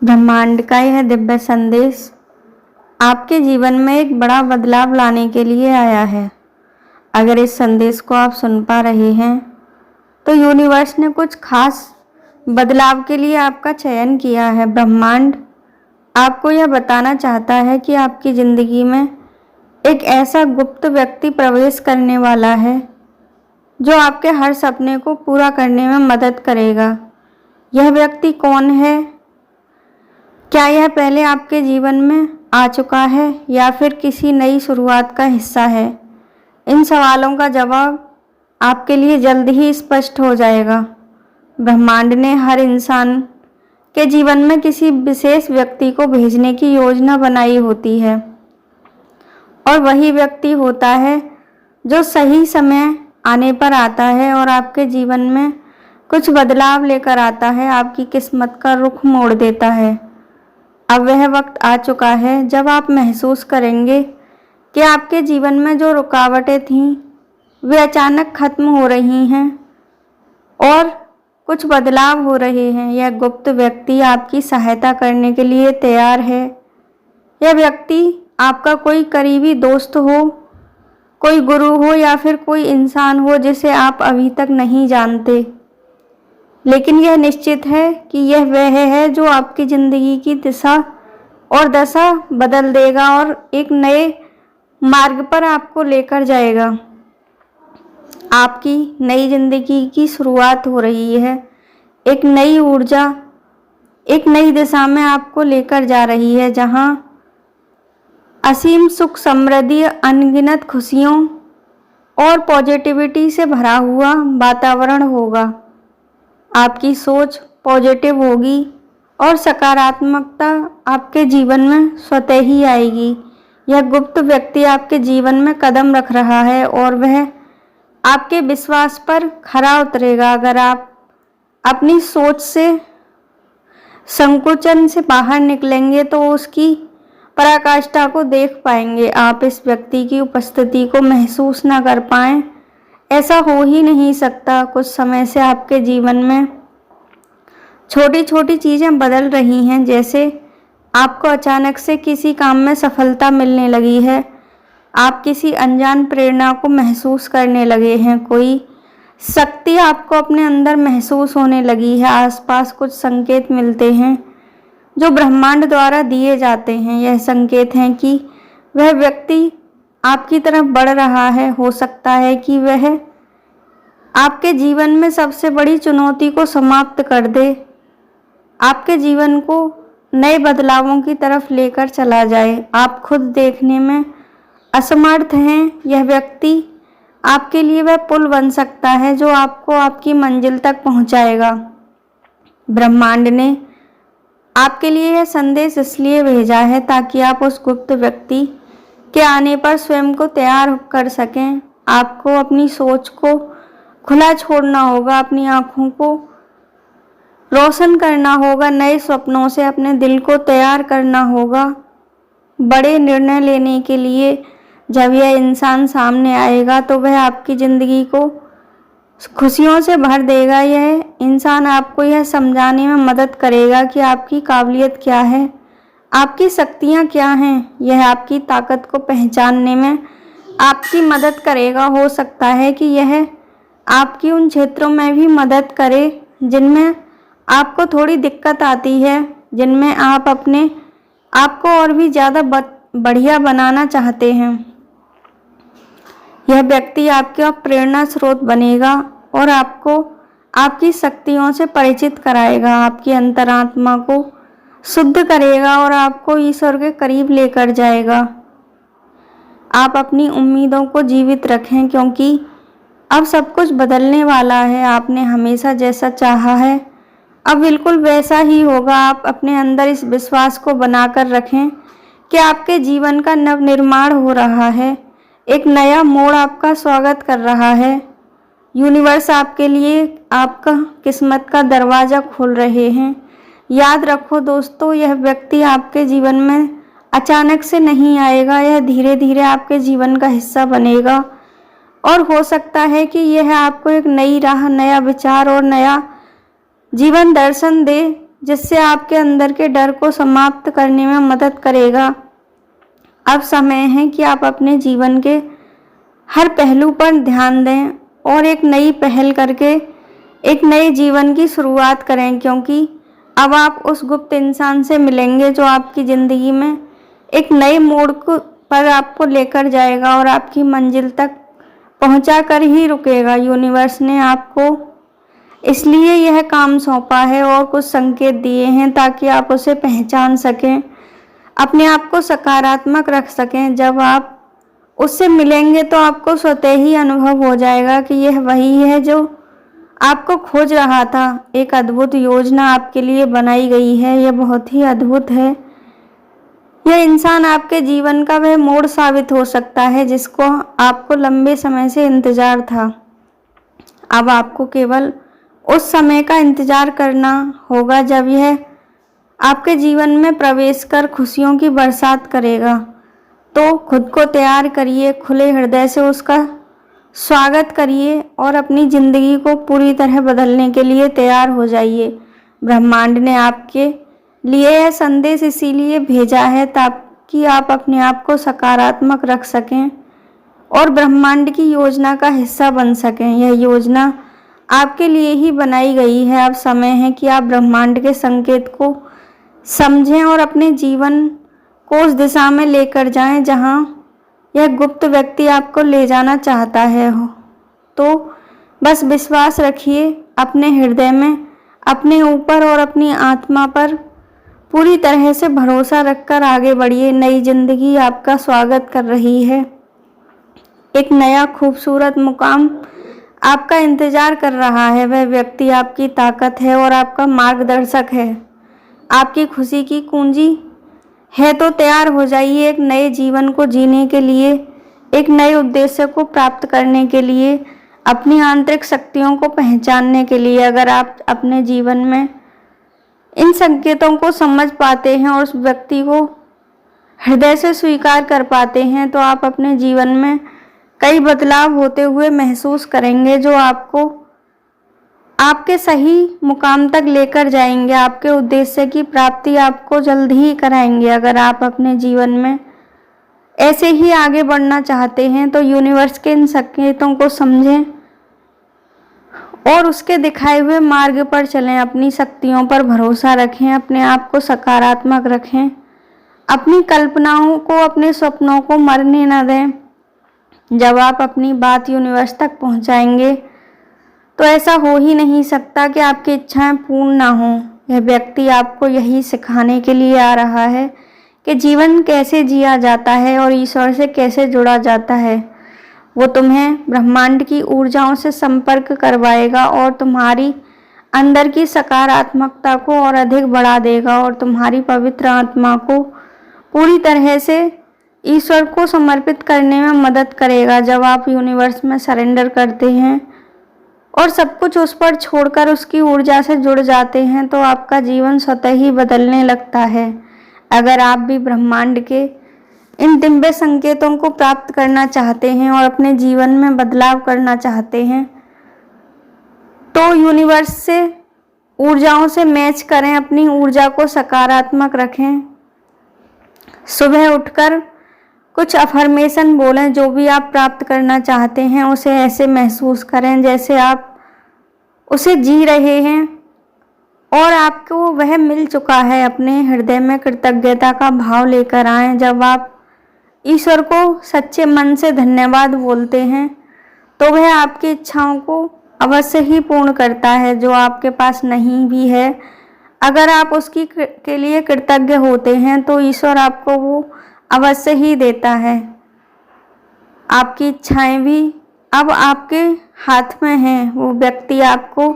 ब्रह्मांड का यह दिव्य संदेश आपके जीवन में एक बड़ा बदलाव लाने के लिए आया है। अगर इस संदेश को आप सुन पा रहे हैं तो यूनिवर्स ने कुछ खास बदलाव के लिए आपका चयन किया है। ब्रह्मांड आपको यह बताना चाहता है कि आपकी ज़िंदगी में एक ऐसा गुप्त व्यक्ति प्रवेश करने वाला है जो आपके हर सपने को पूरा करने में मदद करेगा। यह व्यक्ति कौन है? क्या यह पहले आपके जीवन में आ चुका है या फिर किसी नई शुरुआत का हिस्सा है? इन सवालों का जवाब आपके लिए जल्द ही स्पष्ट हो जाएगा। ब्रह्मांड ने हर इंसान के जीवन में किसी विशेष व्यक्ति को भेजने की योजना बनाई होती है और वही व्यक्ति होता है जो सही समय आने पर आता है और आपके जीवन में कुछ बदलाव लेकर आता है, आपकी किस्मत का रुख मोड़ देता है। अब वह वक्त आ चुका है जब आप महसूस करेंगे कि आपके जीवन में जो रुकावटें थीं वे अचानक खत्म हो रही हैं और कुछ बदलाव हो रहे हैं। यह गुप्त व्यक्ति आपकी सहायता करने के लिए तैयार है। यह व्यक्ति आपका कोई करीबी दोस्त हो, कोई गुरु हो या फिर कोई इंसान हो जिसे आप अभी तक नहीं जानते, लेकिन यह निश्चित है कि यह वह है जो आपकी ज़िंदगी की दिशा और दशा बदल देगा और एक नए मार्ग पर आपको लेकर जाएगा। आपकी नई ज़िंदगी की शुरुआत हो रही है। एक नई ऊर्जा एक नई दिशा में आपको लेकर जा रही है, जहां असीम सुख, समृद्धि, अनगिनत खुशियों और पॉजिटिविटी से भरा हुआ वातावरण होगा। आपकी सोच पॉजिटिव होगी और सकारात्मकता आपके जीवन में स्वतः ही आएगी। यह गुप्त व्यक्ति आपके जीवन में कदम रख रहा है और वह आपके विश्वास पर खरा उतरेगा। अगर आप अपनी सोच से संकुचन से बाहर निकलेंगे तो उसकी पराकाष्ठा को देख पाएंगे। आप इस व्यक्ति की उपस्थिति को महसूस ना कर पाएं, ऐसा हो ही नहीं सकता। कुछ समय से आपके जीवन में छोटी छोटी चीज़ें बदल रही हैं, जैसे आपको अचानक से किसी काम में सफलता मिलने लगी है, आप किसी अनजान प्रेरणा को महसूस करने लगे हैं, कोई शक्ति आपको अपने अंदर महसूस होने लगी है। आसपास कुछ संकेत मिलते हैं जो ब्रह्मांड द्वारा दिए जाते हैं। यह संकेत हैं कि वह व्यक्ति आपकी तरफ बढ़ रहा है। हो सकता है कि वह आपके जीवन में सबसे बड़ी चुनौती को समाप्त कर दे, आपके जीवन को नए बदलावों की तरफ लेकर चला जाए। आप खुद देखने में असमर्थ हैं। यह व्यक्ति आपके लिए वह पुल बन सकता है जो आपको आपकी मंजिल तक पहुंचाएगा। ब्रह्मांड ने आपके लिए यह संदेश इसलिए भेजा है ताकि आप उस गुप्त व्यक्ति के आने पर स्वयं को तैयार कर सकें। आपको अपनी सोच को खुला छोड़ना होगा, अपनी आँखों को रोशन करना होगा, नए सपनों से अपने दिल को तैयार करना होगा। बड़े निर्णय लेने के लिए जब यह इंसान सामने आएगा तो वह आपकी ज़िंदगी को खुशियों से भर देगा। यह इंसान आपको यह समझाने में मदद करेगा कि आपकी काबिलियत क्या है, आपकी शक्तियाँ क्या हैं। यह आपकी ताकत को पहचानने में आपकी मदद करेगा। हो सकता है कि यह आपकी उन क्षेत्रों में भी मदद करे जिनमें आपको थोड़ी दिक्कत आती है, जिनमें आप अपने आप को और भी ज़्यादा बढ़िया बनाना चाहते हैं। यह व्यक्ति आपका प्रेरणा स्रोत बनेगा और आपको आपकी शक्तियों से परिचित कराएगा, आपकी अंतरात्मा को शुद्ध करेगा और आपको ईश्वर के करीब लेकर जाएगा। आप अपनी उम्मीदों को जीवित रखें क्योंकि अब सब कुछ बदलने वाला है। आपने हमेशा जैसा चाहा है अब बिल्कुल वैसा ही होगा। आप अपने अंदर इस विश्वास को बनाकर रखें कि आपके जीवन का नव निर्माण हो रहा है। एक नया मोड़ आपका स्वागत कर रहा है। यूनिवर्स आपके लिए आपका किस्मत का दरवाज़ा खोल रहे हैं। याद रखो दोस्तों, यह व्यक्ति आपके जीवन में अचानक से नहीं आएगा, यह धीरे धीरे आपके जीवन का हिस्सा बनेगा और हो सकता है कि यह आपको एक नई राह, नया विचार और नया जीवन दर्शन दे। जिससे आपके अंदर के डर को समाप्त करने में मदद करेगा। अब समय है कि आप अपने जीवन के हर पहलू पर ध्यान दें और एक नई पहल करके एक नए जीवन की शुरुआत करें, क्योंकि अब आप उस गुप्त इंसान से मिलेंगे जो आपकी ज़िंदगी में एक नए मोड़ पर आपको लेकर जाएगा और आपकी मंजिल तक पहुंचा कर ही रुकेगा। यूनिवर्स ने आपको इसलिए यह काम सौंपा है और कुछ संकेत दिए हैं ताकि आप उसे पहचान सकें, अपने आप को सकारात्मक रख सकें। जब आप उससे मिलेंगे तो आपको स्वतः ही अनुभव हो जाएगा कि यह वही है जो आपको खोज रहा था। एक अद्भुत योजना आपके लिए बनाई गई है। यह बहुत ही अद्भुत है। यह इंसान आपके जीवन का वह मोड़ साबित हो सकता है जिसको आपको लंबे समय से इंतजार था। अब आपको केवल उस समय का इंतजार करना होगा जब यह आपके जीवन में प्रवेश कर खुशियों की बरसात करेगा। तो खुद को तैयार करिए, खुले हृदय से उसका स्वागत करिए और अपनी ज़िंदगी को पूरी तरह बदलने के लिए तैयार हो जाइए। ब्रह्मांड ने आपके लिए यह संदेश इसीलिए भेजा है ताकि आप अपने आप को सकारात्मक रख सकें और ब्रह्मांड की योजना का हिस्सा बन सकें। यह योजना आपके लिए ही बनाई गई है। अब समय है कि आप ब्रह्मांड के संकेत को समझें और अपने जीवन को उस दिशा में लेकर जाएं जहां यह गुप्त व्यक्ति आपको ले जाना चाहता है। तो बस विश्वास रखिए अपने हृदय में, अपने ऊपर और अपनी आत्मा पर पूरी तरह से भरोसा रखकर आगे बढ़िए। नई जिंदगी आपका स्वागत कर रही है। एक नया खूबसूरत मुकाम आपका इंतजार कर रहा है। वह व्यक्ति आपकी ताकत है और आपका मार्गदर्शक है, आपकी खुशी की कुंजी है। तो तैयार हो जाइए एक नए जीवन को जीने के लिए, एक नए उद्देश्य को प्राप्त करने के लिए, अपनी आंतरिक शक्तियों को पहचानने के लिए। अगर आप अपने जीवन में इन संकेतों को समझ पाते हैं और उस व्यक्ति को हृदय से स्वीकार कर पाते हैं तो आप अपने जीवन में कई बदलाव होते हुए महसूस करेंगे जो आपको आपके सही मुकाम तक लेकर जाएंगे। आपके उद्देश्य की प्राप्ति आपको जल्द ही कराएंगे। अगर आप अपने जीवन में ऐसे ही आगे बढ़ना चाहते हैं तो यूनिवर्स के इन संकेतों को समझें और उसके दिखाए हुए मार्ग पर चलें। अपनी शक्तियों पर भरोसा रखें, अपने आप को सकारात्मक रखें, अपनी कल्पनाओं को, अपने सपनों को मरने न दें। जब आप अपनी बात यूनिवर्स तक पहुंचाएंगे तो ऐसा हो ही नहीं सकता कि आपकी इच्छाएं पूर्ण ना हों। यह व्यक्ति आपको यही सिखाने के लिए आ रहा है कि जीवन कैसे जिया जाता है और ईश्वर से कैसे जुड़ा जाता है। वो तुम्हें ब्रह्मांड की ऊर्जाओं से संपर्क करवाएगा और तुम्हारी अंदर की सकारात्मकता को और अधिक बढ़ा देगा और तुम्हारी पवित्र आत्मा को पूरी तरह से ईश्वर को समर्पित करने में मदद करेगा। जब आप यूनिवर्स में सरेंडर करते हैं और सब कुछ उस पर छोड़कर उसकी ऊर्जा से जुड़ जाते हैं तो आपका जीवन स्वतः ही बदलने लगता है। अगर आप भी ब्रह्मांड के इन दिव्य संकेतों को प्राप्त करना चाहते हैं और अपने जीवन में बदलाव करना चाहते हैं तो यूनिवर्स से ऊर्जाओं से मैच करें, अपनी ऊर्जा को सकारात्मक रखें। सुबह उठकर कुछ अफर्मेशन बोलें। जो भी आप प्राप्त करना चाहते हैं उसे ऐसे महसूस करें जैसे आप उसे जी रहे हैं और आपको वह मिल चुका है। अपने हृदय में कृतज्ञता का भाव लेकर आएं। जब आप ईश्वर को सच्चे मन से धन्यवाद बोलते हैं तो वह आपकी इच्छाओं को अवश्य ही पूर्ण करता है जो आपके पास नहीं भी है। अगर आप उसकी के लिए कृतज्ञ होते हैं तो ईश्वर आपको वो अवश्य ही देता है। आपकी इच्छाएं भी अब आपके हाथ में हैं। वो व्यक्ति आपको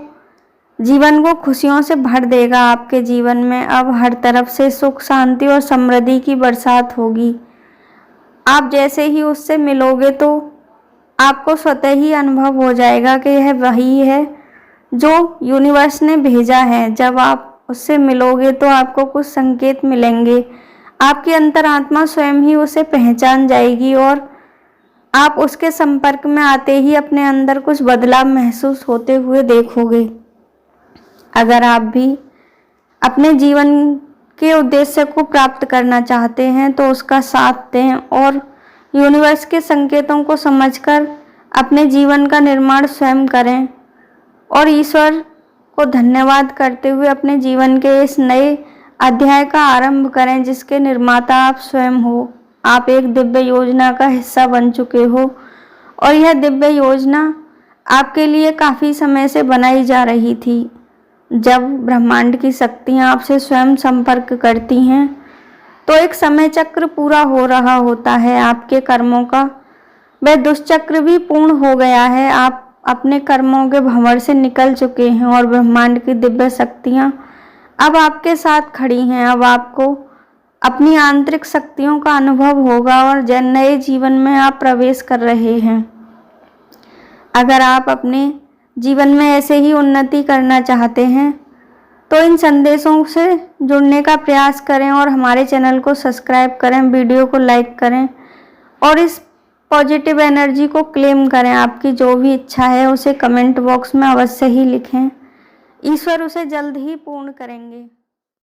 जीवन को खुशियों से भर देगा। आपके जीवन में अब हर तरफ से सुख, शांति और समृद्धि की बरसात होगी। आप जैसे ही उससे मिलोगे तो आपको स्वतः ही अनुभव हो जाएगा कि यह वही है जो यूनिवर्स ने भेजा है। जब आप उससे मिलोगे तो आपको कुछ संकेत मिलेंगे। आपकी अंतरात्मा स्वयं ही उसे पहचान जाएगी और आप उसके संपर्क में आते ही अपने अंदर कुछ बदलाव महसूस होते हुए देखोगे। अगर आप भी अपने जीवन के उद्देश्य को प्राप्त करना चाहते हैं तो उसका साथ दें और यूनिवर्स के संकेतों को समझकर अपने जीवन का निर्माण स्वयं करें और ईश्वर को धन्यवाद करते हुए अपने जीवन के इस नए अध्याय का आरंभ करें जिसके निर्माता आप स्वयं हो। आप एक दिव्य योजना का हिस्सा बन चुके हो और यह दिव्य योजना आपके लिए काफ़ी समय से बनाई जा रही थी। जब ब्रह्मांड की शक्तियाँ आपसे स्वयं संपर्क करती हैं तो एक समय चक्र पूरा हो रहा होता है आपके कर्मों का। वह दुष्चक्र भी पूर्ण हो गया है। आप अपने कर्मों के भंवर से निकल चुके हैं और ब्रह्मांड की दिव्य शक्तियाँ अब आपके साथ खड़ी हैं। अब आपको अपनी आंतरिक शक्तियों का अनुभव होगा और नए जीवन में आप प्रवेश कर रहे हैं। अगर आप अपने जीवन में ऐसे ही उन्नति करना चाहते हैं तो इन संदेशों से जुड़ने का प्रयास करें और हमारे चैनल को सब्सक्राइब करें, वीडियो को लाइक करें और इस पॉजिटिव एनर्जी को क्लेम करें। आपकी जो भी इच्छा है उसे कमेंट बॉक्स में अवश्य ही लिखें। ईश्वर उसे जल्द ही पूर्ण करेंगे।